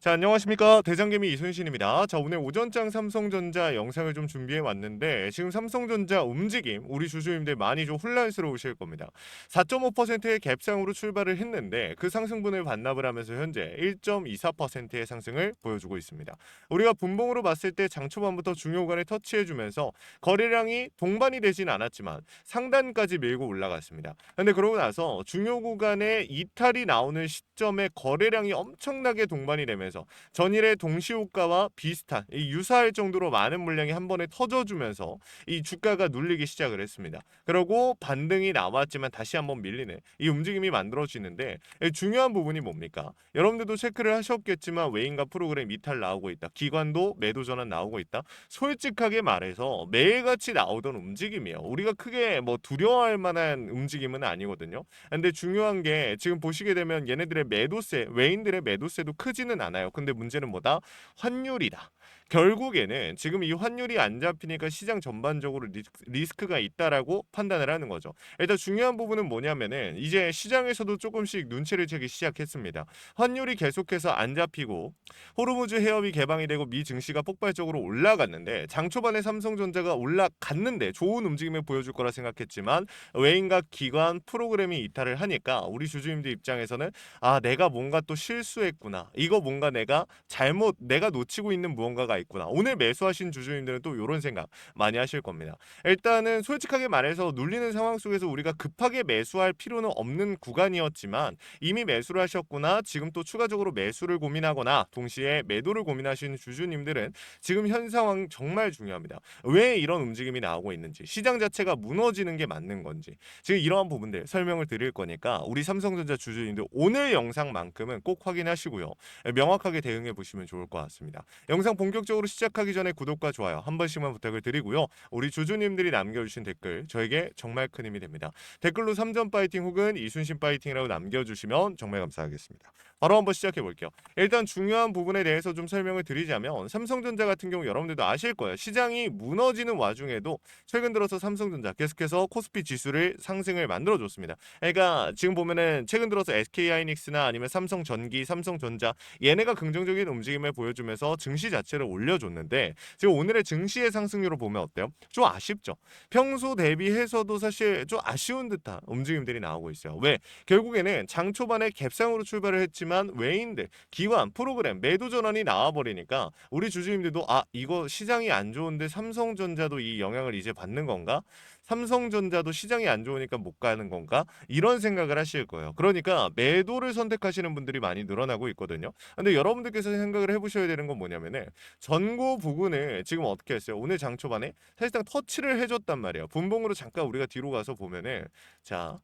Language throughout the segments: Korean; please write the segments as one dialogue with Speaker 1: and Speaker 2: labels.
Speaker 1: 자, 안녕하십니까. 대장개미 이순신입니다. 자, 오늘 오전장 삼성전자 영상을 좀 준비해 왔는데 지금 삼성전자 움직임 우리 주주님들 많이 좀 혼란스러우실 겁니다. 4.5%의 갭상으로 출발을 했는데 그 상승분을 반납을 하면서 현재 1.24%의 상승을 보여주고 있습니다. 우리가 분봉으로 봤을 때 장 초반부터 중요 구간을 터치해주면서 거래량이 동반이 되진 않았지만 상단까지 밀고 올라갔습니다. 근데 그러고 나서 중요 구간에 이탈이 나오는 시점에 거래량이 엄청나게 동반이 되면서 전일의 동시호가와 비슷한 유사할 정도로 많은 물량이 한 번에 터져주면서 이 주가가 눌리기 시작을 했습니다. 그리고 반등이 나왔지만 다시 한번 밀리는 이 움직임이 만들어지는데 중요한 부분이 뭡니까? 여러분들도 체크를 하셨겠지만 외인과 프로그램 이탈 나오고 있다. 기관도 매도 전환 나오고 있다. 솔직하게 말해서 매일같이 나오던 움직임이에요. 우리가 크게 뭐 두려워할 만한 움직임은 아니거든요. 근데 중요한 게 지금 보시게 되면 얘네들의 매도세, 외인들의 매도세도 크지는 않아요. 근데 문제는 뭐다? 환율이다. 결국에는 지금 이 환율이 안 잡히니까 시장 전반적으로 리스크가 있다라고 판단을 하는 거죠. 일단 중요한 부분은 뭐냐면은 이제 시장에서도 조금씩 눈치를 채기 시작했습니다. 환율이 계속해서 안 잡히고 호르무즈 해협이 개방이 되고 미 증시가 폭발적으로 올라갔는데 장 초반에 삼성전자가 올라갔는데 좋은 움직임을 보여줄 거라 생각했지만 외인과 기관 프로그램이 이탈을 하니까 우리 주주님들 입장에서는 아, 내가 뭔가 또 실수했구나. 이거 뭔가 내가 놓치고 있는 무언가가 있구나. 오늘 매수하신 주주님들은 또 이런 생각 많이 하실 겁니다. 일단은 솔직하게 말해서 눌리는 상황 속에서 우리가 급하게 매수할 필요는 없는 구간이었지만 이미 매수를 하셨구나. 지금 또 추가적으로 매수를 고민하거나 동시에 매도를 고민하시는 주주님들은 지금 현 상황 정말 중요합니다. 왜 이런 움직임이 나오고 있는지, 시장 자체가 무너지는 게 맞는 건지 지금 이러한 부분들 설명을 드릴 거니까 우리 삼성전자 주주님들 오늘 영상만큼은 꼭 확인하시고요. 명확하게 대응해 보시면 좋을 것 같습니다. 영상 본격적으로 시작하기 전에 구독과 좋아요 한 번씩만 부탁을 드리고요. 우리 주주님들이 남겨주신 댓글 저에게 정말 큰 힘이 됩니다. 댓글로 3점 파이팅 혹은 이순신 파이팅이라고 남겨주시면 정말 감사하겠습니다. 바로 한번 시작해 볼게요. 일단 중요한 부분에 대해서 좀 설명을 드리자면 삼성전자 같은 경우 여러분들도 아실 거예요. 시장이 무너지는 와중에도 최근 들어서 삼성전자 계속해서 코스피 지수를 상승을 만들어줬습니다. 그러니까 지금 보면은 최근 들어서 SK하이닉스나 아니면 삼성전기, 삼성전자 얘네가 긍정적인 움직임을 보여주면서 증시 자체를 올려줬는데 지금 오늘의 증시의 상승률을 보면 어때요? 좀 아쉽죠. 평소 대비해서도 사실 좀 아쉬운 듯한 움직임들이 나오고 있어요. 왜? 결국에는 장 초반에 갭상으로 출발을 했지만 외인들, 기관, 프로그램 매도 전환이 나와버리니까 우리 주주님들도 아, 이거 시장이 안 좋은데 삼성전자도 이 영향을 이제 받는 건가? 삼성전자도 시장이 안 좋으니까 못 가는 건가? 이런 생각을 하실 거예요. 그러니까 매도를 선택하시는 분들이 많이 늘어나고 있거든요. 근데 여러분들께서 생각을 해보셔야 되는 건 뭐냐면은 전고 부근을 지금 어떻게 했어요? 오늘 장 초반에 사실상 터치를 해줬단 말이에요. 분봉으로 잠깐 우리가 뒤로 가서 보면은 자,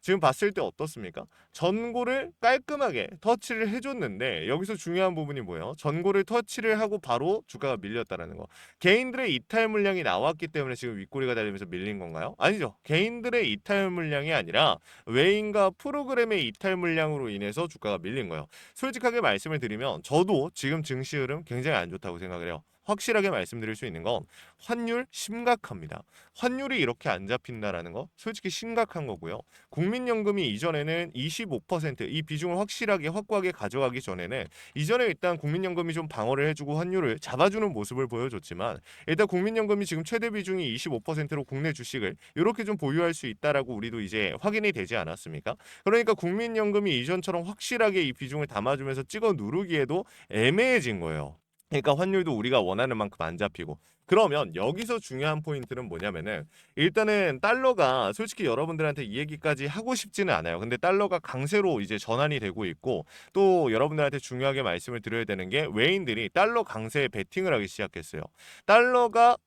Speaker 1: 지금 봤을 때 어떻습니까? 전고를 깔끔하게 터치를 해줬는데 여기서 중요한 부분이 뭐예요? 전고를 터치를 하고 바로 주가가 밀렸다는 거. 개인들의 이탈 물량이 나왔기 때문에 지금 윗꼬리가 달리면서 밀린 건가요? 아니죠. 개인들의 이탈 물량이 아니라 외인과 프로그램의 이탈 물량으로 인해서 주가가 밀린 거예요. 솔직하게 말씀을 드리면 저도 지금 증시 흐름 굉장히 안 좋다고 생각을 해요. 확실하게 말씀드릴 수 있는 건 환율 심각합니다. 환율이 이렇게 안 잡힌다라는 거 솔직히 심각한 거고요. 국민연금이 이전에는 25%이 비중을 확실하게 확고하게 가져가기 전에는 이전에 일단 국민연금이 좀 방어를 해주고 환율을 잡아주는 모습을 보여줬지만 일단 국민연금이 지금 최대 비중이 25%로 국내 주식을 이렇게 좀 보유할 수 있다라고 우리도 이제 확인이 되지 않았습니까? 그러니까 국민연금이 이전처럼 확실하게 이 비중을 담아주면서 찍어 누르기에도 애매해진 거예요. 그러니까 환율도 우리가 원하는 만큼 안 잡히고 그러면 여기서 중요한 포인트는 뭐냐면은 일단은 달러가 솔직히 여러분들한테 이 얘기까지 하고 싶지는 않아요. 근데 달러가 강세로 이제 전환이 되고 있고 또 여러분들한테 중요하게 말씀을 드려야 되는 게 외인들이 달러 강세에 베팅을 하기 시작했어요. 달러가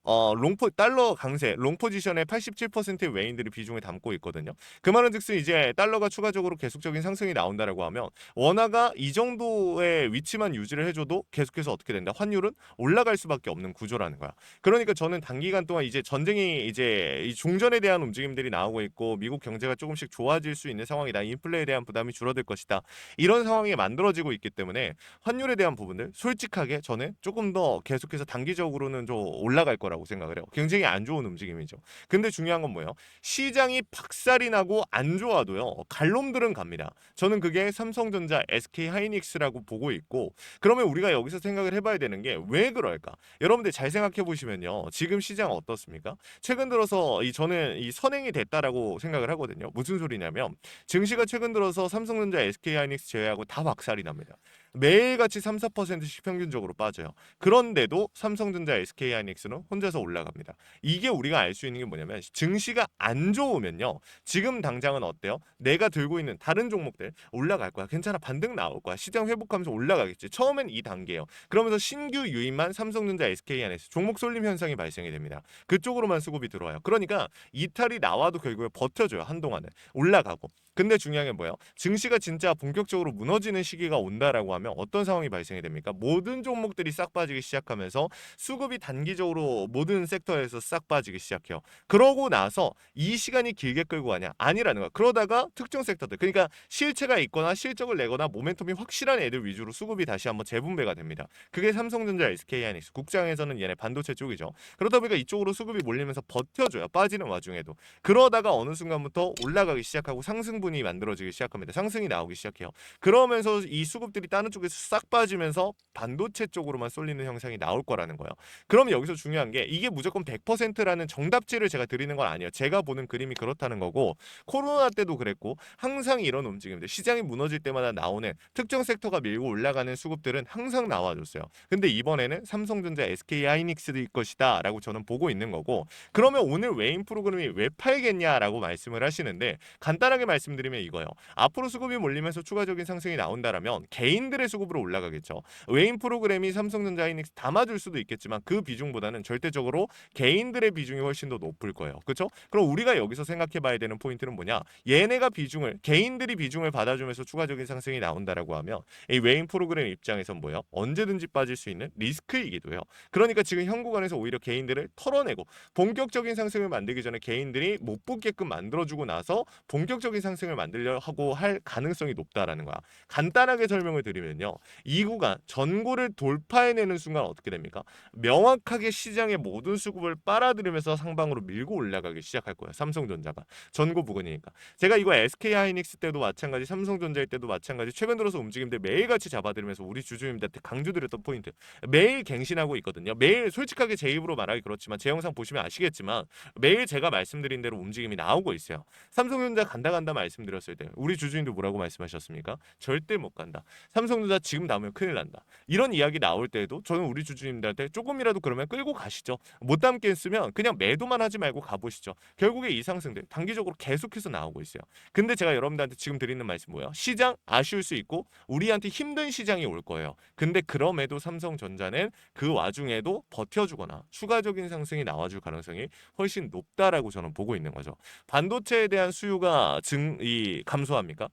Speaker 1: 달러 강세 롱 포지션의 87%의 외인들이 비중을 담고 있거든요. 그 말은즉슨 이제 달러가 추가적으로 계속적인 상승이 나온다라고 하면 원화가 이 정도의 위치만 유지를 해줘도 계속해서 어떻게 된다? 환율은 올라갈 수밖에 없는 구조라는 거야. 그러니까 저는 단기간 동안 이제 전쟁이 이제 이 종전에 대한 움직임들이 나오고 있고 미국 경제가 조금씩 좋아질 수 있는 상황이다. 인플레에 대한 부담이 줄어들 것이다. 이런 상황이 만들어지고 있기 때문에 환율에 대한 부분들 솔직하게 저는 조금 더 계속해서 단기적으로는 좀 올라갈 거라고 생각을 해요. 굉장히 안 좋은 움직임이죠. 근데 중요한 건 뭐예요? 시장이 박살이 나고 안 좋아도요. 갈 놈들은 갑니다. 저는 그게 삼성전자, SK하이닉스라고 보고 있고 그러면 우리가 여기서 생각을 해봐야 되는 게 왜 그럴까? 여러분들 잘 생각해 보시면요. 지금 시장 어떻습니까? 최근 들어서 저는 이 선행이 됐다라고 생각을 하거든요. 무슨 소리냐면 증시가 최근 들어서 삼성전자, SK하이닉스 제외하고 다 박살이 납니다. 매일같이 3, 4%씩 평균적으로 빠져요. 그런데도 삼성전자, SK하이닉스는 혼자서 올라갑니다. 이게 우리가 알 수 있는 게 뭐냐면 증시가 안 좋으면요. 지금 당장은 어때요? 내가 들고 있는 다른 종목들 올라갈 거야. 괜찮아. 반등 나올 거야. 시장 회복하면서 올라가겠지. 처음엔 이 단계예요. 그러면서 신규 유입만 삼성전자, SK하이닉스 종목 쏠림 현상이 발생이 됩니다. 그쪽으로만 수급이 들어와요. 그러니까 이탈이 나와도 결국에 버텨줘요. 한동안은. 올라가고. 근데 중요한 게 뭐예요? 증시가 진짜 본격적으로 무너지는 시기가 온다라고 하면 어떤 상황이 발생이 됩니까? 모든 종목들이 싹 빠지기 시작하면서 수급이 단기적으로 모든 섹터에서 싹 빠지기 시작해요. 그러고 나서 이 시간이 길게 끌고 가냐? 아니라는 거야. 그러다가 특정 섹터들, 그러니까 실체가 있거나 실적을 내거나 모멘텀이 확실한 애들 위주로 수급이 다시 한번 재분배가 됩니다. 그게 삼성전자, SK하이닉스, 국장에서는 얘네 반도체 쪽이죠. 그러다 보니까 이쪽으로 수급이 몰리면서 버텨줘요. 빠지는 와중에도. 그러다가 어느 순간부터 올라가기 시작하고 상승분이 만들어지기 시작합니다. 상승이 나오기 시작해요. 그러면서 이 수급들이 다른 쪽에서 싹 빠지면서 반도체 쪽으로만 쏠리는 형상이 나올 거라는 거예요. 그럼 여기서 중요한 게 이게 무조건 100%라는 정답지를 제가 드리는 건 아니에요. 제가 보는 그림이 그렇다는 거고 코로나 때도 그랬고 항상 이런 움직임들 시장이 무너질 때마다 나오는 특정 섹터가 밀고 올라가는 수급들은 항상 나와줬어요. 근데 이번에는 삼성전자, SK하이닉스일 것이다 라고 저는 보고 있는 거고 그러면 오늘 외인 프로그램이 왜 팔겠냐라고 말씀을 하시는데 간단하게 말씀드리면 이거예요. 앞으로 수급이 몰리면서 추가적인 상승이 나온다라면 개인들의 수급으로 올라가겠죠. 외인 프로그램이 삼성전자, 하이닉스 담아줄 수도 있겠지만 그 비중보다는 절대적으로 개인들의 비중이 훨씬 더 높을 거예요. 그렇죠? 그럼 우리가 여기서 생각해봐야 되는 포인트는 뭐냐? 얘네가 비중을 개인들이 비중을 받아주면서 추가적인 상승이 나온다라고 하면 이 외인 프로그램 입장에선 뭐예요? 언제든지 빠질 수 있는 리스크이기도 해요. 그러니까 지금 현 구간에서 오히려 개인들을 털어내고 본격적인 상승을 만들기 전에 개인들이 못 붙게끔 만들어주고 나서 본격적인 상승을 만들려 하고 할 가능성이 높다라는 거야. 간단하게 설명을 드리면요. 이 구간 전고를 돌파해내는 순간 어떻게 됩니까? 명확하게 시장의 모든 수급을 빨아들이면서 상방으로 밀고 올라가기 시작할 거예요. 삼성전자가 전고 부근이니까. 제가 이거 SK하이닉스 때도 마찬가지, 삼성전자일 때도 마찬가지. 최근 들어서 움직임들 매일같이 잡아들이면서 우리 주주님들한테 강조드렸던 포인트 매일 갱신하고 있거든요. 매일 솔직하게 제 입으로 말하기 그렇지만 제 영상 보시면 아시겠지만 매일 제가 말씀드린 대로 움직임이 나오고 있어요. 삼성전자 간다 말씀드렸을 때 우리 주주님들 뭐라고 말씀하셨습니까? 절대 못 간다. 삼성전자 지금 나오면 큰일 난다. 이런 이야기 나올 때에도 저는 우리 주주님들한테 조금이라도 그러면 끌고 가시죠. 못 담겠으면 그냥 매도만 하지 말고 가보시죠. 결국에 이 상승들 단기적으로 계속해서 나오고 있어요. 근데 제가 여러분들한테 지금 드리는 말씀 뭐예요? 시장 아쉬울 수 있고 우리한테 힘든 시장이 올 거예요. 근데 그럼에도 삼성전자는 그 와중에도 버텨주거나 추가적인 상승이 나와줄 가능성이 훨씬 높다라고 저는 보고 있는 거죠. 반도체에 대한 수요가 감소합니까?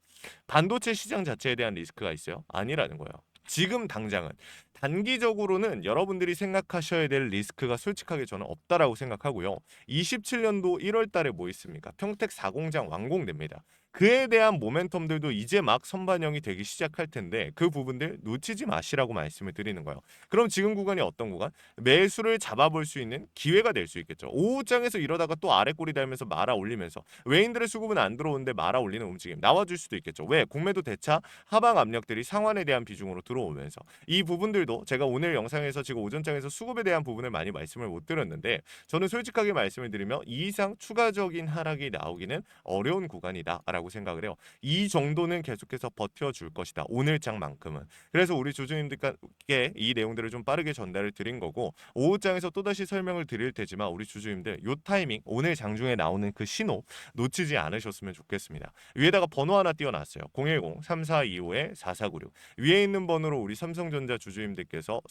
Speaker 1: 반도체 시장 자체에 대한 리스크가 있어요? 아니라는 거예요. 지금 당장은 단기적으로는 여러분들이 생각하셔야 될 리스크가 솔직하게 저는 없다라고 생각하고요. 27년도 1월 달에 뭐 있습니까? 평택 4공장 완공됩니다. 그에 대한 모멘텀들도 이제 막 선반영이 되기 시작할 텐데 그 부분들 놓치지 마시라고 말씀을 드리는 거예요. 그럼 지금 구간이 어떤 구간? 매수를 잡아볼 수 있는 기회가 될 수 있겠죠. 오후장에서 이러다가 또 아래 꼬리 달면서 말아 올리면서 외인들의 수급은 안 들어오는데 말아 올리는 움직임 나와줄 수도 있겠죠. 왜? 공매도 대차 하방 압력들이 상환에 대한 비중으로 들어오면서 이 부분들도 제가 오늘 영상에서 지금 오전장에서 수급에 대한 부분을 많이 말씀을 못 드렸는데 저는 솔직하게 말씀을 드리면 이 이상 추가적인 하락이 나오기는 어려운 구간이다라고 생각을 해요. 이 정도는 계속해서 버텨줄 것이다. 오늘장만큼은. 그래서 우리 주주님들께 이 내용들을 좀 빠르게 전달을 드린 거고 오후장에서 또다시 설명을 드릴 테지만 우리 주주님들 요 타이밍 오늘 장중에 나오는 그 신호 놓치지 않으셨으면 좋겠습니다. 위에다가 번호 하나 띄워놨어요. 010-3425-4496 위에 있는 번호로 우리 삼성전자 주주님들께서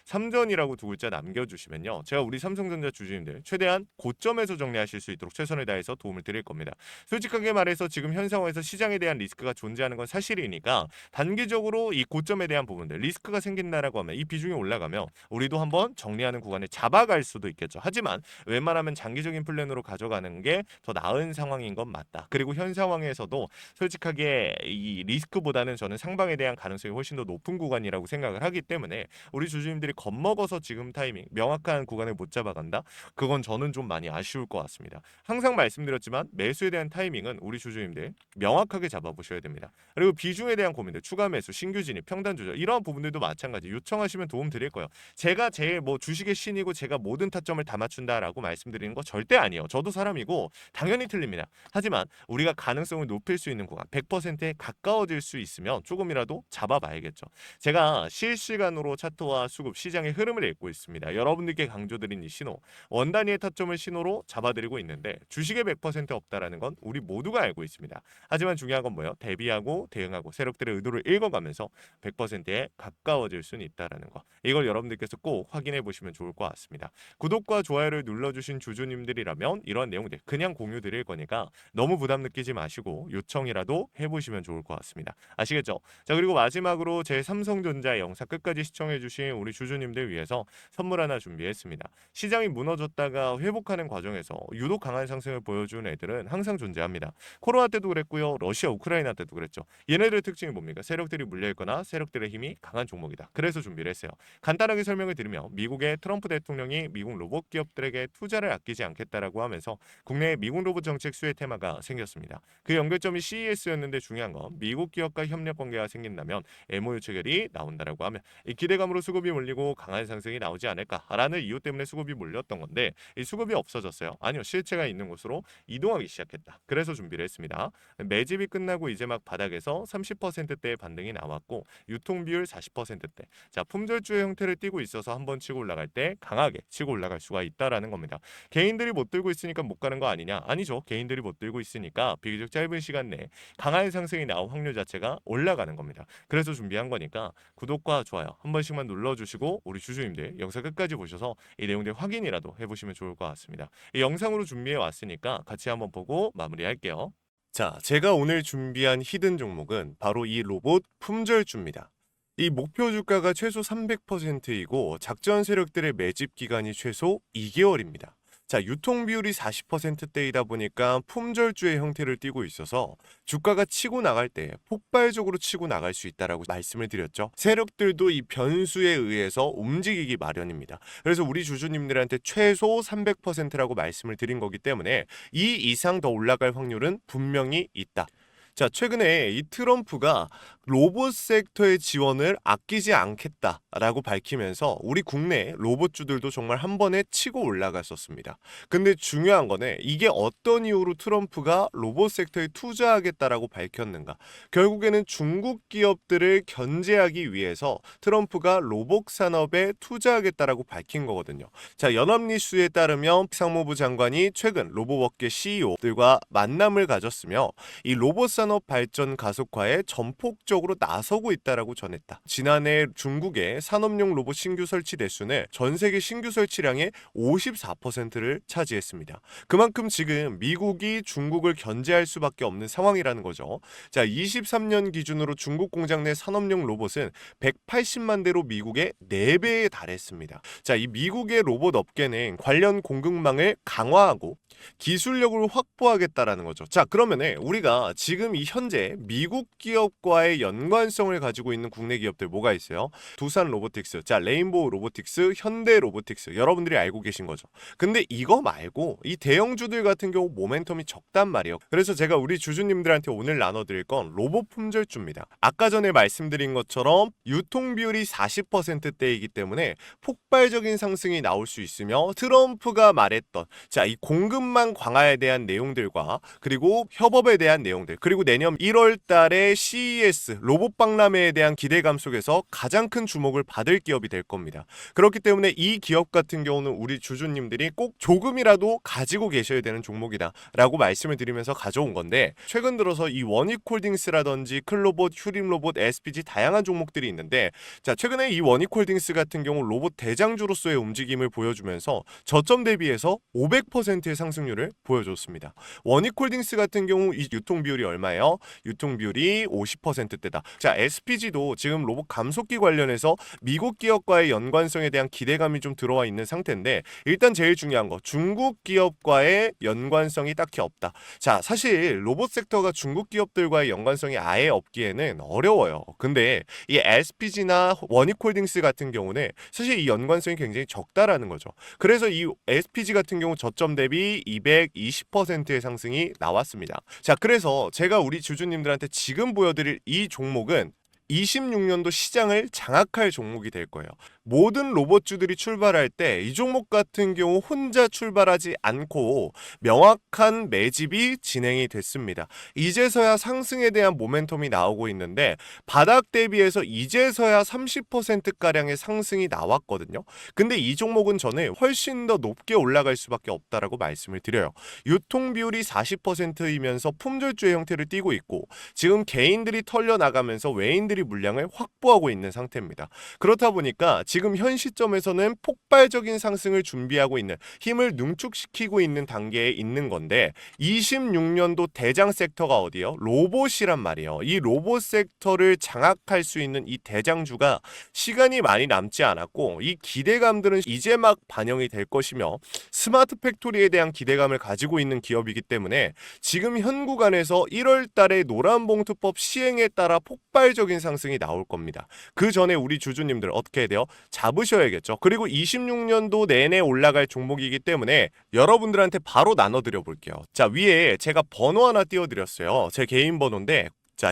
Speaker 1: 삼전이라고 두 글자 남겨주시면요. 제가 우리 삼성전자 주주님들 최대한 고점에서 정리하실 수 있도록 최선을 다해서 도움을 드릴 겁니다. 솔직하게 말해서 지금 현 상황에서 시장에 대한 리스크가 존재하는 건 사실이니까 단기적으로 이 고점에 대한 부분들 리스크가 생긴다라고 하면 이 비중이 올라가면 우리도 한번 정리하는 구간을 잡아갈 수도 있겠죠. 하지만 웬만하면 장기적인 플랜으로 가져가는 게 더 나은 상황인 건 맞다. 그리고 현 상황에서도 솔직하게 이 리스크보다는 저는 상방에 대한 가능성이 훨씬 더 높은 구간이라고 생각을 하기 때문에 우리 주주님들이 겁먹어서 지금 타이밍 명확한 구간을 못 잡아간다? 그건 저는 좀 많이 아쉬울 것 같습니다. 항상 말씀드렸지만 매수에 대한 타이밍은 우리 주주님들 명확하게 잡아보셔야 됩니다. 그리고 비중에 대한 고민들, 추가 매수, 신규 진입, 평단 조절 이러한 부분들도 마찬가지 요청하시면 도움 드릴 거예요. 제가 제일 뭐 주식의 신이고 제가 모든 타점을 다 맞춘다라고 말씀드리는 거 절대 아니에요. 저도 사람이고 당연히 틀립니다. 하지만 우리가 가능성을 높일 수 있는 구간 100%에 가까워질 수 있으면 조금이라도 잡아봐야겠죠. 제가 실시간으로 차트와 수급, 시장의 흐름을 읽고 있습니다. 여러분들께 강조드린 이 신호, 원 단위의 타점을 신호로 잡아드리고 있는데 주식의 100% 없다라는 건 우리 모두가 알고 있습니다. 하지만 중요한 건 뭐예요? 대비하고 대응하고 세력들의 의도를 읽어가면서 100%에 가까워질 수는 있다라는 거. 이걸 여러분들께서 꼭 확인해 보시면 좋을 것 같습니다. 구독과 좋아요를 눌러주신 주주님들이라면 이런 내용들 그냥 공유 드릴 거니까 너무 부담 느끼지 마시고 요청이라도 해보시면 좋을 것 같습니다. 아시겠죠? 자, 그리고 마지막으로 제 삼성전자 영상 끝까지 시청해주신 우리 주주님들 위해서 선물 하나 준비했습니다. 시장이 무너졌다가 회복하는 과정에서 유독 강한 상승을 보여준 애들은 항상 존재합니다. 코로나 때도 그랬고요. 러시아, 우크라이나 때도 그랬죠. 얘네들의 특징이 뭡니까? 세력들이 물려있거나 세력들의 힘이 강한 종목이다. 그래서 준비를 했어요. 간단하게 설명을 드리면 미국의 트럼프 대통령이 미국 로봇 기업들에게 투자를 아끼지 않겠다라고 하면서 국내 미국 로봇 정책 수혜 테마가 생겼습니다. 그 연결점이 CES였는데 중요한 건 미국 기업과 협력 관계가 생긴다면 MOU 체결이 나온다라고 하면 이 기대감으로 수급이 몰리고 강한 상승이 나오지 않을까라는 이유 때문에 수급이 몰렸던 건데 이 수급이 없어졌어요. 아니요, 실체가 있는 곳으로 이동하기 시작했다. 그래서 준비를 했습니다. 매집이 끝나고 이제 막 바닥에서 30%대의 반등이 나왔고 유통 비율 40%대. 자, 품절주의 형태를 띠고 있어서 한번 치고 올라갈 때 강하게 치고 올라갈 수가 있다라는 겁니다. 개인들이 못 들고 있으니까 못 가는 거 아니냐? 아니죠. 개인들이 못 들고 있으니까 비교적 짧은 시간 내에 강한 상승이 나올 확률 자체가 올라가는 겁니다. 그래서 준비한 거니까 구독과 좋아요 한 번씩만 눌러주시고 우리 주주님들 영상 끝까지 보셔서 이 내용들 확인이라도 해보시면 좋을 것 같습니다. 이 영상으로 준비해 왔으니까 같이 한번 보고 마무리할게요. 자, 제가 오늘 준비한 히든 종목은 바로 이 로봇 품절주입니다. 이 목표 주가가 최소 300%이고 작전 세력들의 매집 기간이 최소 2개월입니다. 자, 유통 비율이 40%대이다 보니까 품절주의 형태를 띠고 있어서 주가가 치고 나갈 때 폭발적으로 치고 나갈 수 있다라고 말씀을 드렸죠. 세력들도 이 변수에 의해서 움직이기 마련입니다. 그래서 우리 주주님들한테 최소 300%라고 말씀을 드린 거기 때문에 이 이상 더 올라갈 확률은 분명히 있다. 자, 최근에 이 트럼프가 로봇 섹터의 지원을 아끼지 않겠다라고 밝히면서 우리 국내 로봇주들도 정말 한 번에 치고 올라갔었습니다. 근데 중요한 거는 이게 어떤 이유로 트럼프가 로봇 섹터에 투자하겠다라고 밝혔는가? 결국에는 중국 기업들을 견제하기 위해서 트럼프가 로봇 산업에 투자하겠다라고 밝힌 거거든요. 자, 연합뉴스에 따르면 상무부 장관이 최근 로봇업계 CEO들과 만남을 가졌으며 이 로봇 산업 발전 가속화에 전폭적으로 나서고 있다라고 전했다. 지난해 중국의 산업용 로봇 신규 설치 대수는 전 세계 신규 설치량의 54%를 차지했습니다. 그만큼 지금 미국이 중국을 견제할 수밖에 없는 상황이라는 거죠. 자, 23년 기준으로 중국 공장 내 산업용 로봇은 180만 대로 미국의 4배에 달했습니다. 자, 이 미국의 로봇 업계는 관련 공급망을 강화하고 기술력을 확보하겠다라는 거죠. 자, 그러면은 우리가 지금 이 현재 미국 기업과의 연관성을 가지고 있는 국내 기업들 뭐가 있어요? 두산 로보틱스, 자, 레인보우 로보틱스, 현대 로보틱스, 여러분들이 알고 계신 거죠. 근데 이거 말고 이 대형주들 같은 경우 모멘텀이 적단 말이에요. 그래서 제가 우리 주주님들한테 오늘 나눠드릴 건 로봇 품절주입니다. 아까 전에 말씀드린 것처럼 유통 비율이 40%대이기 때문에 폭발적인 상승이 나올 수 있으며 트럼프가 말했던 자, 이 공급망 강화에 대한 내용들과 그리고 협업에 대한 내용들, 그리고 내년 1월 달에 CES CS, 로봇 박람회에 대한 기대감 속에서 가장 큰 주목을 받을 기업이 될 겁니다. 그렇기 때문에 이 기업 같은 경우는 우리 주주님들이 꼭 조금이라도 가지고 계셔야 되는 종목이다 라고 말씀을 드리면서 가져온 건데, 최근 들어서 이 원익홀딩스라든지 클로봇, 휴림로봇, SPG 다양한 종목들이 있는데, 자, 최근에 이 원익홀딩스 같은 경우 로봇 대장주로서의 움직임을 보여주면서 저점 대비해서 500%의 상승률을 보여줬습니다. 원익홀딩스 같은 경우 이 유통 비율이 얼마예요? 유통 비율이 50%대다. 자, SPG도 지금 로봇 감속기 관련해서 미국 기업과의 연관성에 대한 기대감이 좀 들어와 있는 상태인데, 일단 제일 중요한 거, 중국 기업과의 연관성이 딱히 없다. 자, 사실 로봇 섹터가 중국 기업들과의 연관성이 아예 없기에는 어려워요. 근데 이 SPG나 원익홀딩스 같은 경우는 사실 이 연관성이 굉장히 적다라는 거죠. 그래서 이 SPG 같은 경우 저점 대비 220%의 상승이 나왔습니다. 자, 그래서 제가 우리 주주님들한테 지금 보여드릴 이 종목은 26년도 시장을 장악할 종목이 될 거예요. 모든 로봇주들이 출발할 때 이 종목 같은 경우 혼자 출발하지 않고 명확한 매집이 진행이 됐습니다. 이제서야 상승에 대한 모멘텀이 나오고 있는데, 바닥 대비해서 이제서야 30%가량의 상승이 나왔거든요. 근데 이 종목은 저는 훨씬 더 높게 올라갈 수밖에 없다라고 말씀을 드려요. 유통 비율이 40%이면서 품절주의 형태를 띠고 있고, 지금 개인들이 털려나가면서 외인들이 물량을 확보하고 있는 상태입니다. 그렇다 보니까 지금 현 시점에서는 폭발적인 상승을 준비하고 있는, 힘을 능축시키고 있는 단계에 있는 건데, 26년도 대장 섹터가 어디예요? 로봇이란 말이에요. 이 로봇 섹터를 장악할 수 있는 이 대장주가 시간이 많이 남지 않았고, 이 기대감들은 이제 막 반영이 될 것이며, 스마트 팩토리에 대한 기대감을 가지고 있는 기업이기 때문에 지금 현 구간에서 1월 달에 노란봉투법 시행에 따라 폭발적인 상승이 나올 겁니다. 그 전에 우리 주주님들 어떻게 해야 돼요? 잡으셔야겠죠. 그리고 26년도 내내 올라갈 종목이기 때문에 여러분들한테 바로 나눠드려 볼게요. 자, 위에 제가 번호 하나 띄워드렸어요. 제 개인 번호인데, 자,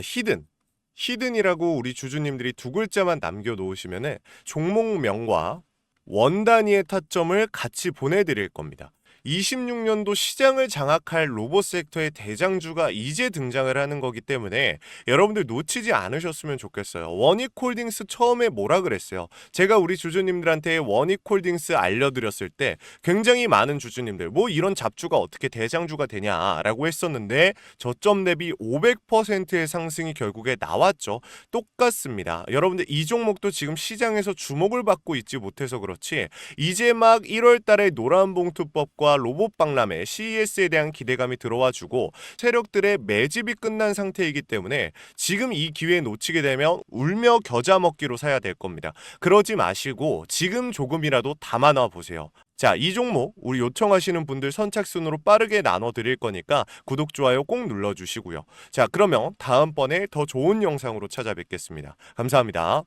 Speaker 1: 히든이라고 우리 주주님들이 두 글자만 남겨놓으시면은 종목명과 원 단위의 타점을 같이 보내드릴 겁니다. 26년도 시장을 장악할 로봇 섹터의 대장주가 이제 등장을 하는 거기 때문에 여러분들 놓치지 않으셨으면 좋겠어요. 원익홀딩스 처음에 뭐라 그랬어요? 제가 우리 주주님들한테 원익홀딩스 알려드렸을 때 굉장히 많은 주주님들 뭐 이런 잡주가 어떻게 대장주가 되냐라고 했었는데, 저점 대비 500%의 상승이 결국에 나왔죠. 똑같습니다. 여러분들 이 종목도 지금 시장에서 주목을 받고 있지 못해서 그렇지, 이제 막 1월 달에 노란봉투법과 로봇 박람회 CES에 대한 기대감이 들어와주고 세력들의 매집이 끝난 상태이기 때문에 지금 이 기회 놓치게 되면 울며 겨자 먹기로 사야 될 겁니다. 그러지 마시고 지금 조금이라도 담아놔 보세요. 자, 이 종목 우리 요청하시는 분들 선착순으로 빠르게 나눠드릴 거니까 구독, 좋아요 꼭 눌러주시고요. 자, 그러면 다음번에 더 좋은 영상으로 찾아뵙겠습니다. 감사합니다.